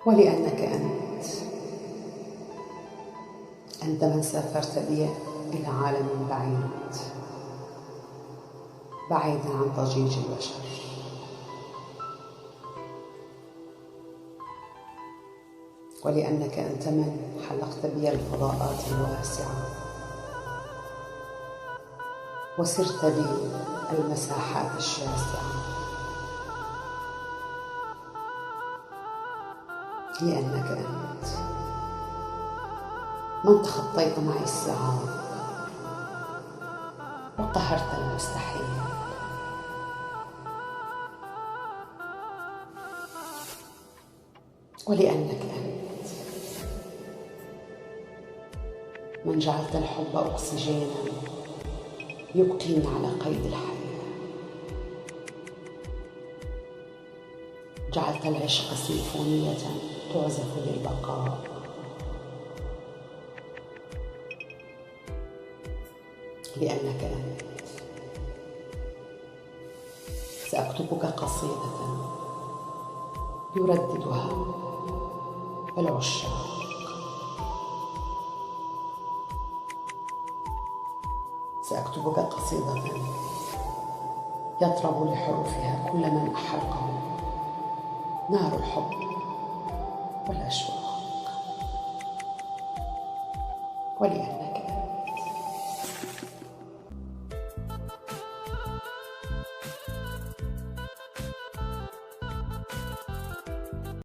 ولأنك أنت من سافرت بي إلى عالم بعيد عن ضجيج البشر، ولأنك أنت من حلقت بي الفضاءات الواسعة وسرت بي المساحات الشاسعة، لأنك أنت من تخطيت معي الصعاب وقهرت المستحيل، ولأنك أنت من جعلت الحب أكسجينا يبقيني على قيد الحياة، جعلت العشق سيمفونية تعزف للبقاء، لأنك أنت سأكتبك قصيدة يرددها العشاق، سأكتبك قصيدة يطرب لحروفها كل من أحرقه نار الحب والأشواق، ولأنك